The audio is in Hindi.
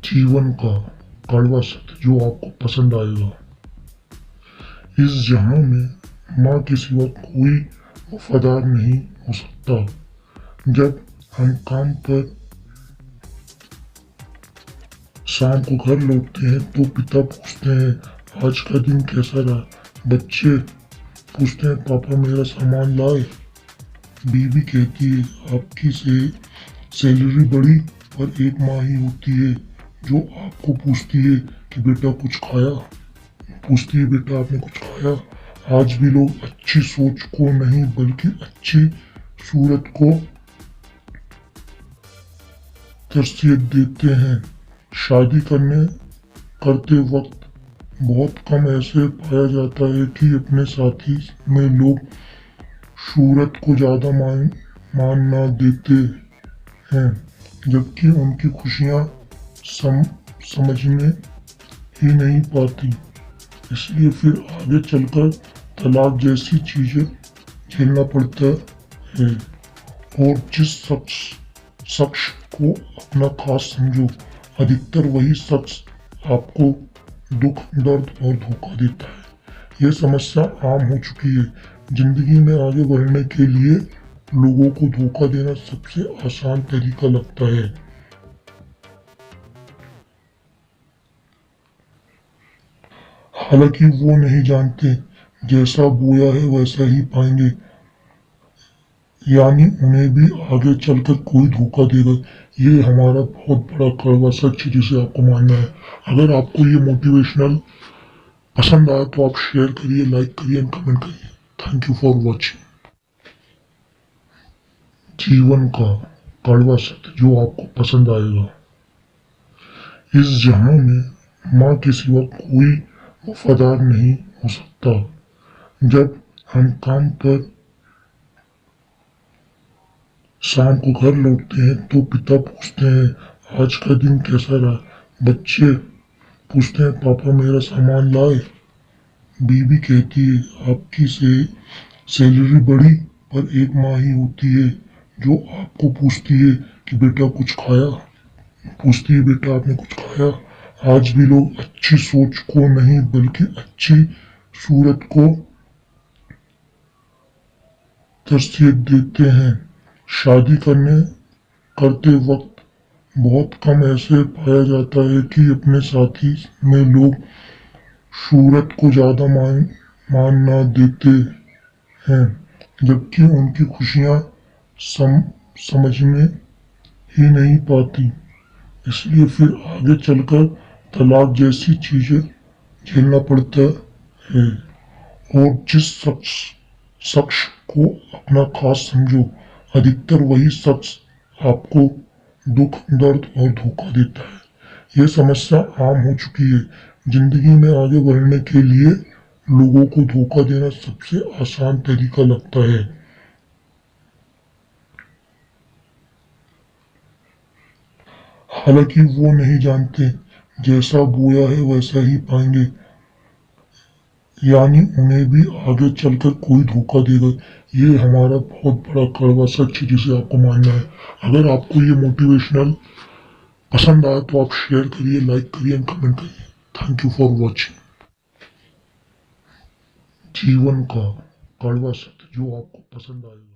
जीवन का कड़वा सत्य जो आपको पसंद आएगा। इस जहां में माँ के सिवा कोई वफादार नहीं हो सकता। जब हम काम पर शाम को घर लौटते हैं तो पिता पूछते हैं आज का दिन कैसा रहा। बच्चे पूछते हैं पापा मेरा सामान लाए। बीवी कहती है आपकी सैलरी बढ़ी पर एक माँ ही होती है जो आपको पूछती है कि बेटा कुछ खाया। पूछती है बेटा आपने कुछ खाया। आज भी लोग अच्छी सोच को नहीं बल्कि अच्छी सूरत को तरजीह देते हैं। शादी करते वक्त बहुत कम ऐसे पाया जाता है कि अपने साथी में लोग सूरत को ज्यादा मान ना देते हैं, जबकि उनकी खुशियाँ समझने ही नहीं पाती। इसलिए फिर आगे चलकर तलाक जैसी चीजें झेलना पड़ता है। और जिस शख्स को अपना खास समझो, अधिकतर वही शख्स आपको दुख, दर्द और धोखा देता है। यह समस्या आम हो चुकी है। जिंदगी में आगे बढ़ने के लिए लोगों को धोखा देना सबसे आसान तरीका लगता है। हालांकि वो नहीं जानते जैसा बोया है वैसा ही पाएंगे, यानी उन्हें भी आगे चलकर कोई धोखा देगा। ये हमारा बहुत बड़ा कड़वा सच है जिसे आपको मानना है। अगर आपको ये मोटिवेशनल पसंद आया तो आप शेयर करिए, लाइक करिए एंड कमेंट करिए। Thank you for watching. जीवन का कड़वा सत्य जो आपको पसंद आएगा। इस जहां में माँ के सिवा कोई वफादार नहीं हो सकता। जब हम काम पर शाम को घर लौटते हैं तो पिता पूछते हैं आज का दिन कैसा रहा। बच्चे पूछते हैं पापा मेरा सामान लाए। बीवी कहती है आपकी सैलरी बढ़ी पर एक माँ ही होती है जो आपको पूछती है कि बेटा कुछ खाया। पूछती है बेटा आपने कुछ खाया। आज भी लोग अच्छी सोच को नहीं बल्कि अच्छी सूरत को तरजीह देते हैं। शादी करते वक्त बहुत कम ऐसे पाया जाता है कि अपने साथी में लोग सूरत को ज्यादा मान ना देते हैं, जबकि उनकी खुशियाँ समझने ही नहीं पाती। इसलिए फिर आगे चलकर तलाक जैसी चीजें झेलना पड़ता है। और जिस शख्स को अपना खास समझो, अधिकतर वही शख्स आपको दुख, दर्द और धोखा देता है। यह समस्या आम हो चुकी है। जिंदगी में आगे बढ़ने के लिए लोगों को धोखा देना सबसे आसान तरीका लगता है। हालांकि वो नहीं जानते जैसा बोया है वैसा ही पाएंगे, यानी उन्हें भी आगे चलकर कोई धोखा देगा। ये हमारा बहुत बड़ा कड़वा सच है जिसे आपको मानना है। अगर आपको ये मोटिवेशनल पसंद आया तो आप शेयर करिए, लाइक करिए एंड कमेंट करिए। Thank you for watching. जीवन का कड़वा सत्य जो आपको पसंद आएगा।